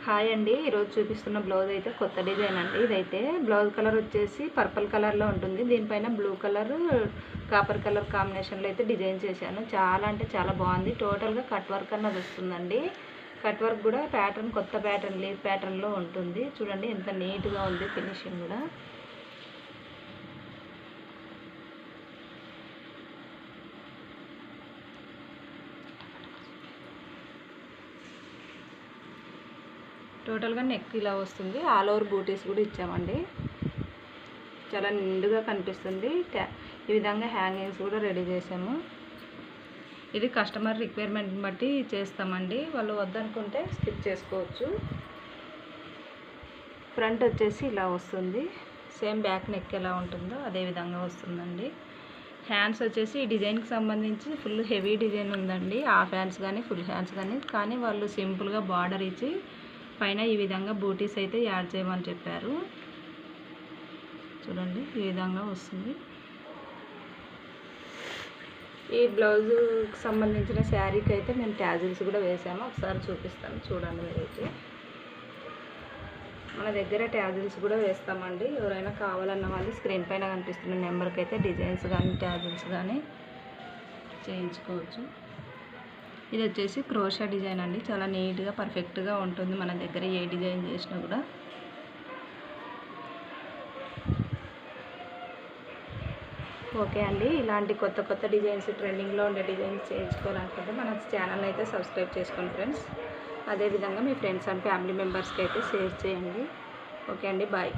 Hi అండి, ఈరోజు చూపిస్తున్న బ్లౌజ్ అయితే కొత్త డిజైన్ అండి. ఇదైతే బ్లౌజ్ కలర్ వచ్చేసి పర్పుల్ కలర్లో ఉంటుంది. దీనిపైన బ్లూ కలర్, కాపర్ కలర్ కాంబినేషన్లో అయితే డిజైన్ చేశాను. చాలా అంటే చాలా బాగుంది. టోటల్గా కట్ వర్క్ అన్నది వస్తుందండి. కట్ వర్క్ కూడా ప్యాటర్న్ కొత్త ప్యాటర్న్, లీఫ్ ప్యాటర్న్లో ఉంటుంది. చూడండి ఎంత నీట్గా ఉంది ఫినిషింగ్ కూడా. టోటల్గా నెక్ ఇలా వస్తుంది. ఆల్ ఓవర్ బూటీస్ కూడా ఇచ్చామండి. చాలా నిండుగా కనిపిస్తుంది. ఈ విధంగా హ్యాంగింగ్స్ కూడా రెడీ చేసాము. ఇది కస్టమర్ రిక్వైర్మెంట్ని బట్టి చేస్తామండి. వాళ్ళు వద్దనుకుంటే స్కిప్ చేసుకోవచ్చు. ఫ్రంట్ వచ్చేసి ఇలా వస్తుంది. సేమ్ బ్యాక్ నెక్ ఎలా ఉంటుందో అదే విధంగా వస్తుందండి. హ్యాండ్స్ వచ్చేసి ఈ డిజైన్కి సంబంధించి ఫుల్ హెవీ డిజైన్ ఉందండి. హాఫ్ హ్యాండ్స్ కానీ ఫుల్ హ్యాండ్స్ కానీ వాళ్ళు సింపుల్గా బార్డర్ ఇచ్చి పైన ఈ విధంగా బూటీస్ అయితే యాడ్ చేయమని చెప్పారు. చూడండి ఈ విధంగా వస్తుంది. ఈ బ్లౌజుకి సంబంధించిన శారీకి అయితే మేము ట్యాజిల్స్ కూడా వేసాము. ఒకసారి చూపిస్తాను చూడండి. మీరైతే మన దగ్గర ట్యాజిల్స్ కూడా వేస్తామండి. ఎవరైనా కావాలన్న వాళ్ళు స్క్రీన్ పైన కనిపిస్తున్న నెంబర్కి అయితే డిజైన్స్ కానీ ట్యాజిల్స్ కానీ చేయించుకోవచ్చు. ఇది వచ్చేసి క్రోషా డిజైన్ అండి. చాలా నీట్గా పర్ఫెక్ట్గా ఉంటుంది. మన దగ్గర ఏ డిజైన్ చేసినా కూడా. ఓకే అండి, ఇలాంటి కొత్త కొత్త డిజైన్స్, ట్రెండింగ్లో ఉండే డిజైన్స్ చేయించుకోవాలనుకుంటే మన ఛానల్ అయితే సబ్స్క్రైబ్ చేసుకోండి ఫ్రెండ్స్. అదేవిధంగా మీ ఫ్రెండ్స్ అండ్ ఫ్యామిలీ మెంబర్స్కి అయితే షేర్ చేయండి. ఓకే అండి, బాయ్.